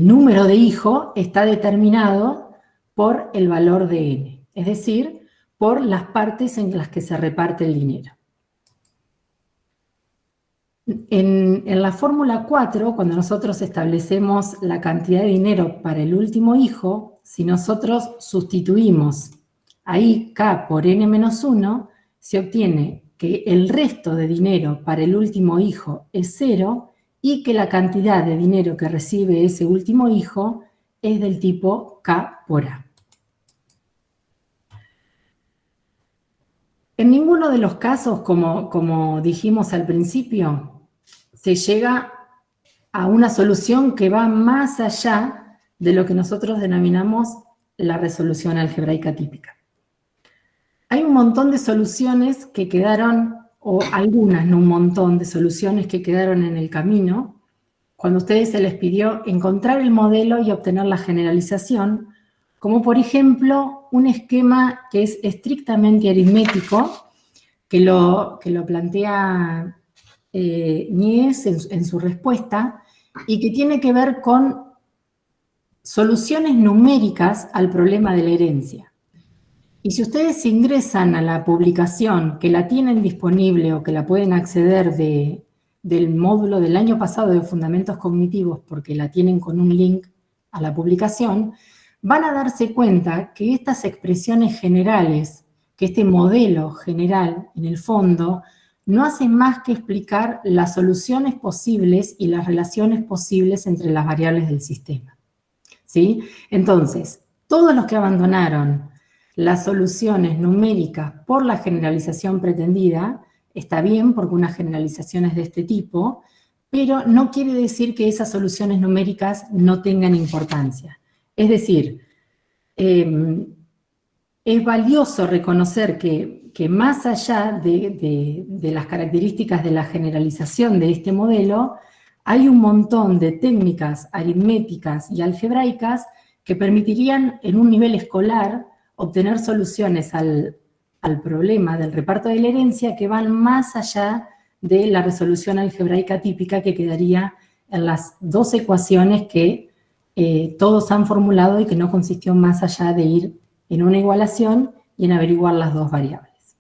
número de hijo está determinado por el valor de n, es decir, por las partes en las que se reparte el dinero. En la fórmula 4, cuando nosotros establecemos la cantidad de dinero para el último hijo, si nosotros sustituimos ahí K por n-1, se obtiene que el resto de dinero para el último hijo es 0 y que la cantidad de dinero que recibe ese último hijo es del tipo K por A. En ninguno de los casos, como dijimos al principio, se llega a una solución que va más allá de lo que nosotros denominamos la resolución algebraica típica. Hay un montón de soluciones que quedaron, o algunas, no un montón de soluciones que quedaron en el camino, cuando a ustedes se les pidió encontrar el modelo y obtener la generalización, como por ejemplo un esquema que es estrictamente aritmético, que lo plantea Nies en su respuesta, y que tiene que ver con soluciones numéricas al problema de la herencia. Y si ustedes ingresan a la publicación, que la tienen disponible o que la pueden acceder del módulo del año pasado de Fundamentos Cognitivos, porque la tienen con un link a la publicación, van a darse cuenta que estas expresiones generales, que este modelo general, en el fondo, no hace más que explicar las soluciones posibles y las relaciones posibles entre las variables del sistema, ¿sí? Entonces, todos los que abandonaron las soluciones numéricas por la generalización pretendida, está bien porque una generalización es de este tipo, pero no quiere decir que esas soluciones numéricas no tengan importancia. Es decir, es valioso reconocer que más allá de las características de la generalización de este modelo, hay un montón de técnicas aritméticas y algebraicas que permitirían en un nivel escolar obtener soluciones al problema del reparto de la herencia que van más allá de la resolución algebraica típica que quedaría en las dos ecuaciones que todos han formulado y que no consistió más allá de ir en una igualación y en averiguar las dos variables.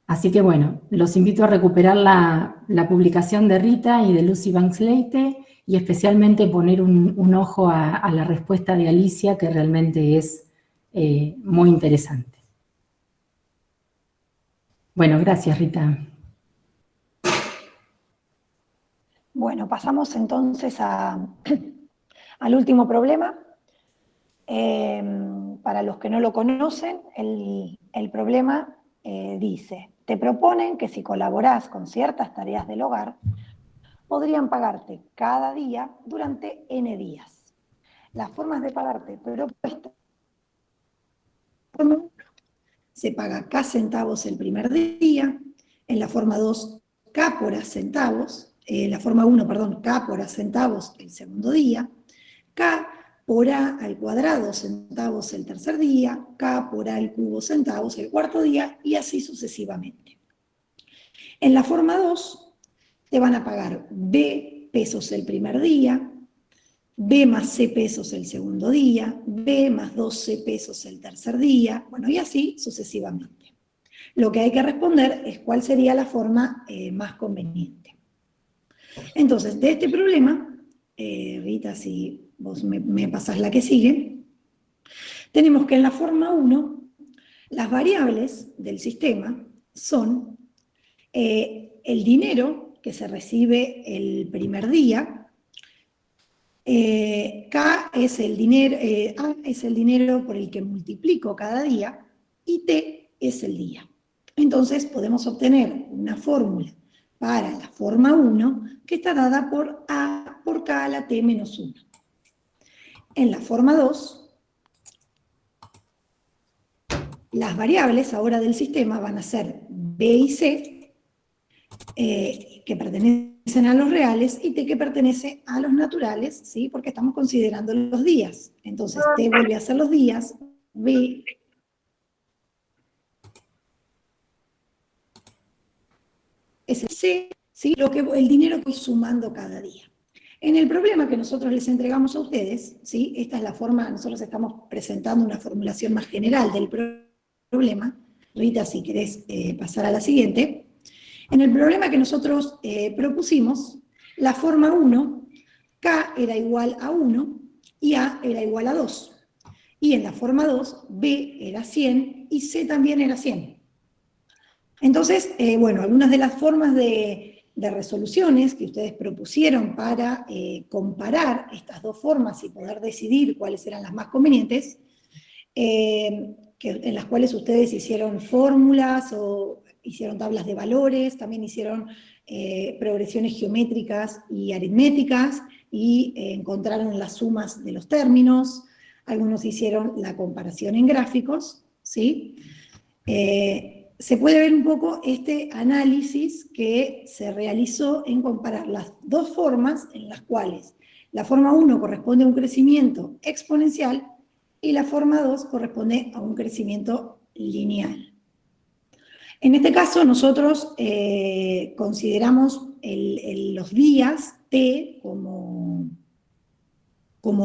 Así que bueno, los invito a recuperar la publicación de Rita y de Lucy Banks Leite y especialmente poner un ojo a la respuesta de Alicia, que realmente es muy interesante. Bueno, gracias, Rita. Bueno, pasamos entonces al último problema. Para los que no lo conocen, el problema dice, te proponen que si colaborás con ciertas tareas del hogar, podrían pagarte cada día durante N días. Las formas de pagarte propuestas: se paga K centavos el primer día, en la forma 2, K por A centavos, la forma 1, perdón, K por A centavos el segundo día, K por A al cuadrado centavos el tercer día, K por A al cubo centavos el cuarto día, y así sucesivamente. En la forma 2, te van a pagar B pesos el primer día, B más C pesos el segundo día, B más 2C pesos el tercer día, bueno, y así sucesivamente. Lo que hay que responder es cuál sería la forma más conveniente. Entonces, de este problema, Rita, si vos me pasás la que sigue, tenemos que en la forma 1, las variables del sistema son el dinero que se recibe el primer día, K es el dinero, A es el dinero por el que multiplico cada día, y T es el día. Entonces podemos obtener una fórmula para la forma 1 que está dada por A por K a la T menos 1. En la forma 2, las variables ahora del sistema van a ser B y C, que pertenecen a los reales, y T que pertenece a los naturales, ¿sí? Porque estamos considerando los días. Entonces T vuelve a ser los días, B es el C, ¿sí? El dinero que voy sumando cada día. En el problema que nosotros les entregamos a ustedes, ¿sí? Esta es la forma, nosotros estamos presentando una formulación más general del problema. Rita, si querés pasar a la siguiente. En el problema que nosotros propusimos, la forma 1, K era igual a 1 y A era igual a 2. Y en la forma 2, B era 100 y C también era 100. Entonces, bueno, algunas de las formas de resoluciones que ustedes propusieron para comparar estas dos formas y poder decidir cuáles eran las más convenientes, en las cuales ustedes hicieron fórmulas o hicieron tablas de valores, también hicieron progresiones geométricas y aritméticas, y encontraron las sumas de los términos. Algunos hicieron la comparación en gráficos, ¿sí? Se puede ver un poco este análisis que se realizó en comparar las dos formas en las cuales la forma 1 corresponde a un crecimiento exponencial y la forma 2 corresponde a un crecimiento lineal. En este caso nosotros consideramos los días T como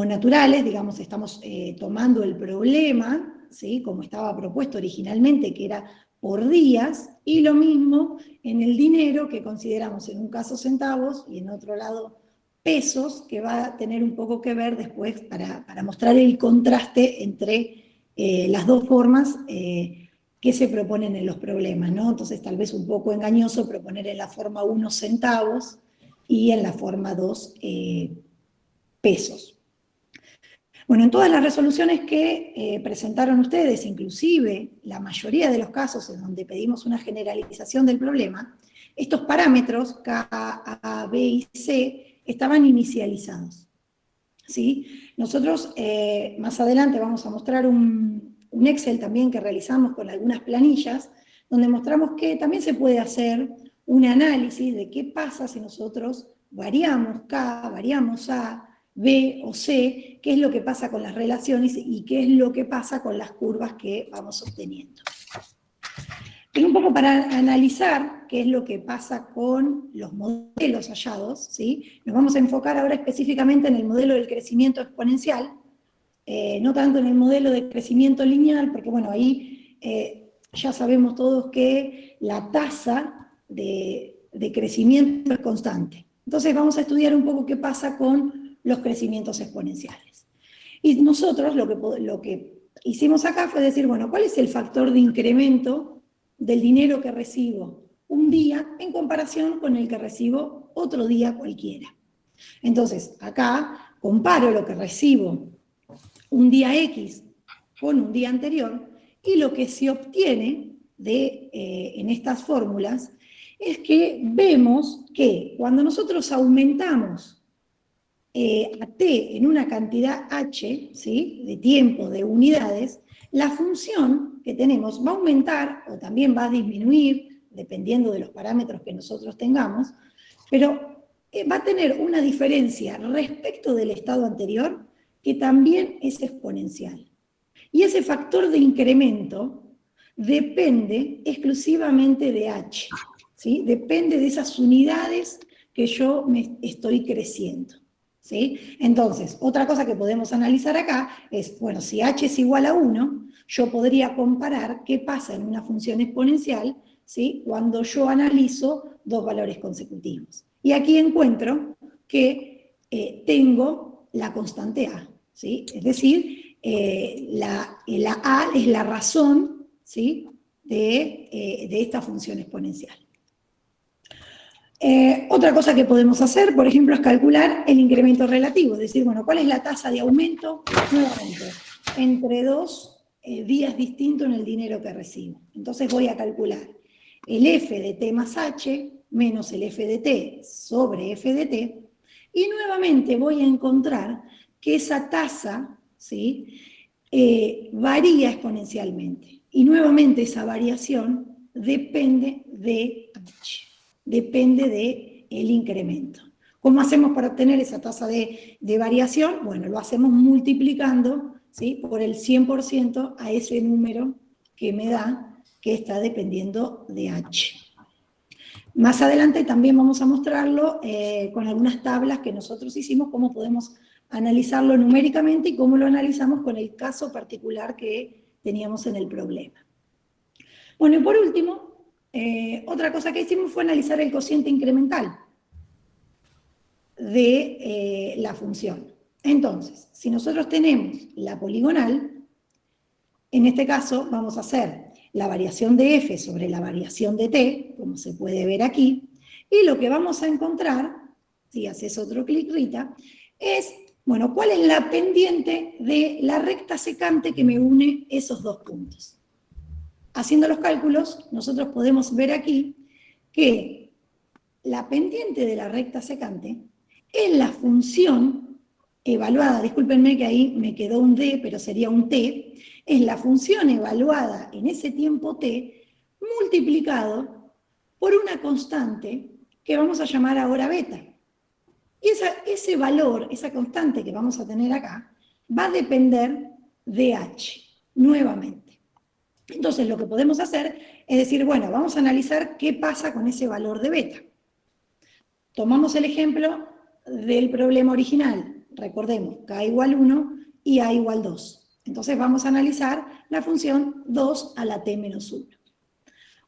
naturales, digamos, estamos tomando el problema, ¿sí? Como estaba propuesto originalmente, que era por días, y lo mismo en el dinero, que consideramos en un caso centavos y en otro lado pesos, que va a tener un poco que ver después para mostrar el contraste entre las dos formas que se proponen en los problemas, ¿no? Entonces tal vez un poco engañoso proponer en la forma 1 centavos y en la forma 2 pesos. Bueno, en todas las resoluciones que presentaron ustedes, inclusive la mayoría de los casos en donde pedimos una generalización del problema, estos parámetros K, A, B y C estaban inicializados, ¿sí? Nosotros más adelante vamos a mostrar un Excel también que realizamos con algunas planillas, donde mostramos que también se puede hacer un análisis de qué pasa si nosotros variamos K, variamos A, B o C, qué es lo que pasa con las relaciones y qué es lo que pasa con las curvas que vamos obteniendo. Y un poco para analizar qué es lo que pasa con los modelos hallados, ¿sí? Nos vamos a enfocar ahora específicamente en el modelo del crecimiento exponencial, no tanto en el modelo de crecimiento lineal, porque bueno, ahí ya sabemos todos que la tasa de crecimiento es constante. Entonces vamos a estudiar un poco qué pasa con los crecimientos exponenciales. Y nosotros lo que hicimos acá fue decir, bueno, ¿cuál es el factor de incremento del dinero que recibo un día en comparación con el que recibo otro día cualquiera? Entonces, acá comparo lo que recibo un día X con un día anterior, y lo que se obtiene en estas fórmulas es que vemos que cuando nosotros aumentamos a t en una cantidad h, ¿sí? De tiempo, de unidades, la función que tenemos va a aumentar o también va a disminuir, dependiendo de los parámetros que nosotros tengamos, pero va a tener una diferencia respecto del estado anterior que también es exponencial. Y ese factor de incremento depende exclusivamente de H, ¿sí? Depende de esas unidades que yo me estoy creciendo, ¿sí? Entonces, otra cosa que podemos analizar acá es, bueno, si H es igual a 1, yo podría comparar qué pasa en una función exponencial, ¿sí? Cuando yo analizo dos valores consecutivos. Y aquí encuentro que tengo la constante A, ¿sí? Es decir, la A es la razón, ¿sí? de esta función exponencial. Otra cosa que podemos hacer, por ejemplo, es calcular el incremento relativo, es decir, bueno, ¿cuál es la tasa de aumento? Nuevamente, entre dos días distintos en el dinero que recibo. Entonces voy a calcular el f de t más h menos el f de t sobre f de t, y nuevamente voy a encontrar que esa tasa, ¿sí? Varía exponencialmente. Y nuevamente esa variación depende de h, depende del incremento. ¿Cómo hacemos para obtener esa tasa de variación? Bueno, lo hacemos multiplicando, ¿sí? Por el 100% a ese número que me da, que está dependiendo de h. Más adelante también vamos a mostrarlo con algunas tablas que nosotros hicimos, cómo podemos analizarlo numéricamente y cómo lo analizamos con el caso particular que teníamos en el problema. Bueno, y por último, otra cosa que hicimos fue analizar el cociente incremental de la función. Entonces, si nosotros tenemos la poligonal, en este caso vamos a hacer la variación de f sobre la variación de t, como se puede ver aquí, y lo que vamos a encontrar, si haces otro clic, Rita, es, bueno, ¿cuál es la pendiente de la recta secante que me une esos dos puntos? Haciendo los cálculos, nosotros podemos ver aquí que la pendiente de la recta secante es la función evaluada, discúlpenme que ahí me quedó un d, pero sería un t, es la función evaluada en ese tiempo t multiplicado por una constante que vamos a llamar ahora beta. Y ese valor, esa constante que vamos a tener acá, va a depender de h, nuevamente. Entonces lo que podemos hacer es decir, bueno, vamos a analizar qué pasa con ese valor de beta. Tomamos el ejemplo del problema original. Recordemos, k igual 1 y a igual 2. Entonces vamos a analizar la función 2 a la t menos 1.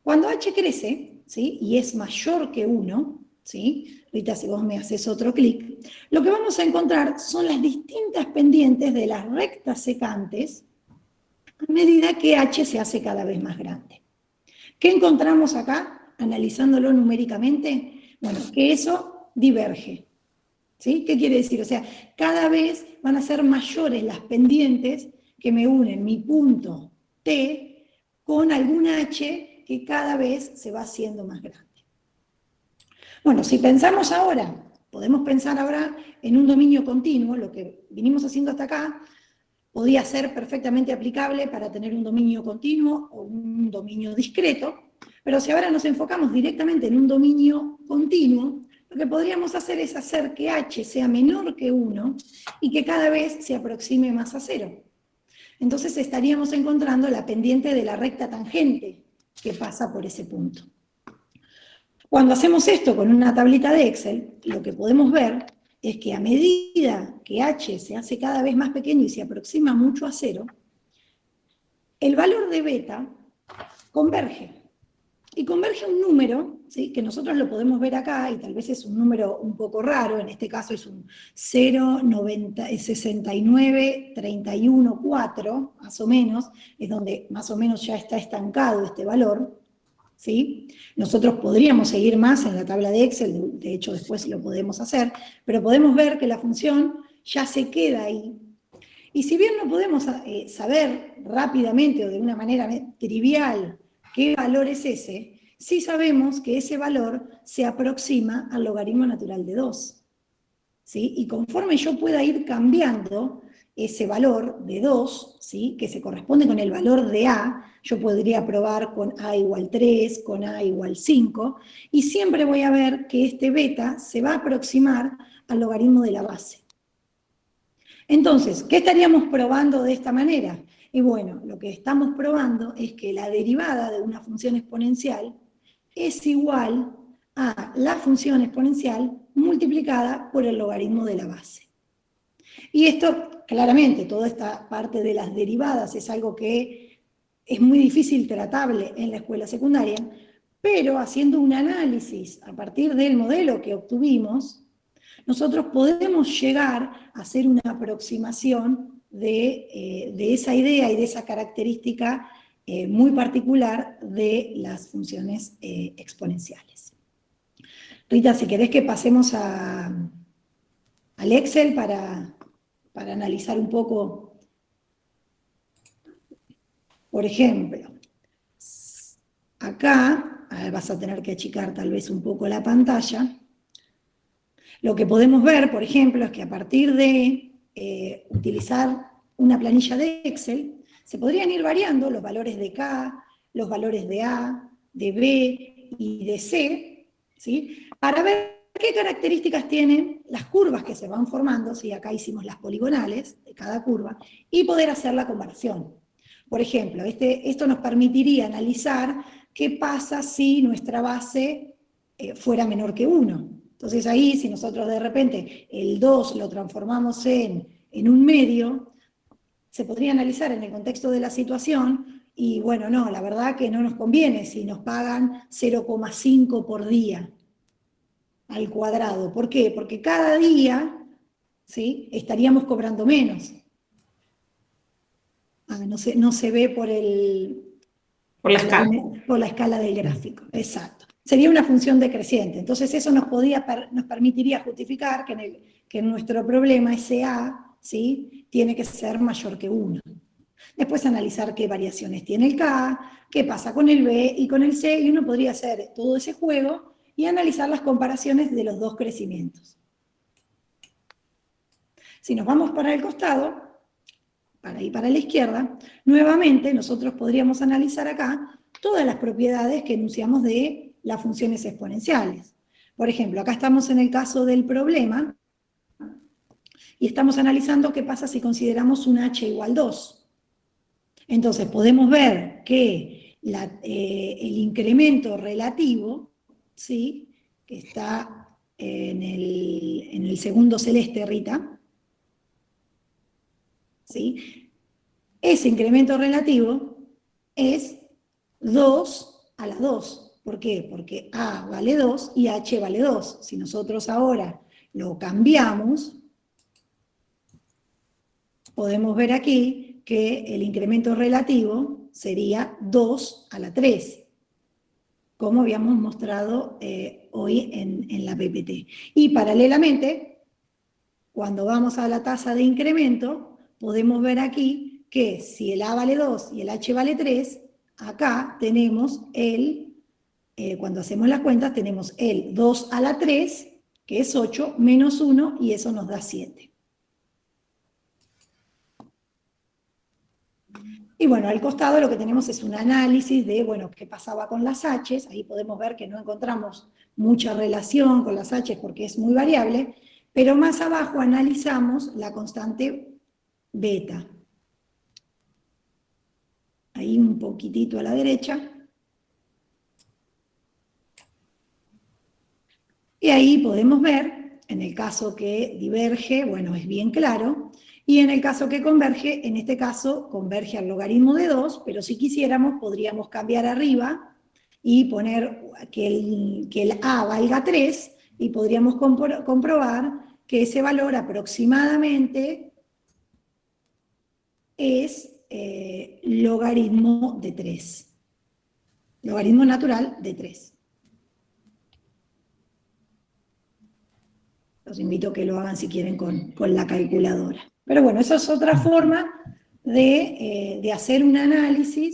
Cuando h crece, ¿sí? Y es mayor que 1, ¿sí? Ahorita si vos me haces otro clic, lo que vamos a encontrar son las distintas pendientes de las rectas secantes a medida que h se hace cada vez más grande. ¿Qué encontramos acá, analizándolo numéricamente? Bueno, que eso diverge. ¿Sí? ¿Qué quiere decir? O sea, cada vez van a ser mayores las pendientes que me unen mi punto T con algún H que cada vez se va haciendo más grande. Bueno, si pensamos ahora, podemos pensar ahora en un dominio continuo, lo que vinimos haciendo hasta acá, podía ser perfectamente aplicable para tener un dominio continuo o un dominio discreto, pero si ahora nos enfocamos directamente en un dominio continuo, lo que podríamos hacer es hacer que h sea menor que 1 y que cada vez se aproxime más a 0. Entonces estaríamos encontrando la pendiente de la recta tangente que pasa por ese punto. Cuando hacemos esto con una tablita de Excel, lo que podemos ver es que a medida que h se hace cada vez más pequeño y se aproxima mucho a 0, el valor de beta converge. Y converge a un número, ¿sí? Que nosotros lo podemos ver acá, y tal vez es un número un poco raro, en este caso es un 0,6931,4, más o menos, es donde más o menos ya está estancado este valor, ¿sí? Nosotros podríamos seguir más en la tabla de Excel, de hecho después lo podemos hacer, pero podemos ver que la función ya se queda ahí. Y si bien no podemos saber rápidamente o de una manera trivial qué valor es ese, sí sabemos que ese valor se aproxima al logaritmo natural de 2. ¿Sí? Y conforme yo pueda ir cambiando ese valor de 2, ¿sí? Que se corresponde con el valor de A. Yo podría probar con A igual 3, con A igual 5, y siempre voy a ver que este beta se va a aproximar al logaritmo de la base. Entonces, ¿qué estaríamos probando de esta manera? Y bueno, lo que estamos probando es que la derivada de una función exponencial es igual a la función exponencial multiplicada por el logaritmo de la base. Y esto, claramente, toda esta parte de las derivadas es algo que es muy difícil tratable en la escuela secundaria, pero haciendo un análisis a partir del modelo que obtuvimos, nosotros podemos llegar a hacer una aproximación de esa idea y de esa característica muy particular de las funciones exponenciales. Rita, si querés que pasemos al Excel para analizar un poco, por ejemplo, acá, vas a tener que achicar tal vez un poco la pantalla. Lo que podemos ver, por ejemplo, es que a partir de utilizar una planilla de Excel, se podrían ir variando los valores de K, los valores de A, de B y de C, ¿sí? Para ver qué características tienen las curvas que se van formando, ¿sí? Acá hicimos las poligonales de cada curva, y poder hacer la comparación. Por ejemplo, esto nos permitiría analizar qué pasa si nuestra base fuera menor que 1. Entonces ahí, si nosotros de repente el 2 lo transformamos en un medio, se podría analizar en el contexto de la situación, y bueno, no, la verdad que no nos conviene si nos pagan 0,5 por día al cuadrado. ¿Por qué? Porque cada día, ¿sí?, estaríamos cobrando menos. No se ve por la escala del gráfico, exacto. Sería una función decreciente. Entonces eso nos permitiría justificar que en nuestro problema ese A, ¿sí?, tiene que ser mayor que 1. Después analizar qué variaciones tiene el K, qué pasa con el B y con el C, y uno podría hacer todo ese juego y analizar las comparaciones de los dos crecimientos. Si nos vamos para el costado, para ir para la izquierda, nuevamente nosotros podríamos analizar acá todas las propiedades que enunciamos de las funciones exponenciales. Por ejemplo, acá estamos en el caso del problema y estamos analizando qué pasa si consideramos un h igual 2. Entonces podemos ver que el incremento relativo, ¿sí?, que está en el segundo celeste, Rita, ¿sí?, ese incremento relativo es 2 a la 2. ¿Por qué? Porque A vale 2 y H vale 2. Si nosotros ahora lo cambiamos, podemos ver aquí que el incremento relativo sería 2 a la 3, como habíamos mostrado hoy en la PPT. Y paralelamente, cuando vamos a la tasa de incremento, podemos ver aquí que si el A vale 2 y el H vale 3, acá tenemos cuando hacemos las cuentas, tenemos el 2 a la 3, que es 8, menos 1, y eso nos da 7. Y bueno, al costado lo que tenemos es un análisis de, bueno, qué pasaba con las H's. Ahí podemos ver que no encontramos mucha relación con las H's porque es muy variable, pero más abajo analizamos la constante beta. Ahí un poquitito a la derecha. Y ahí podemos ver, en el caso que diverge, bueno, es bien claro, y en el caso que converge, en este caso converge al logaritmo de 2, pero si quisiéramos podríamos cambiar arriba y poner que el A valga 3, y podríamos comprobar que ese valor aproximadamente es logaritmo de 3. Logaritmo natural de 3. Los invito a que lo hagan si quieren con la calculadora. Pero bueno, esa es otra forma de hacer un análisis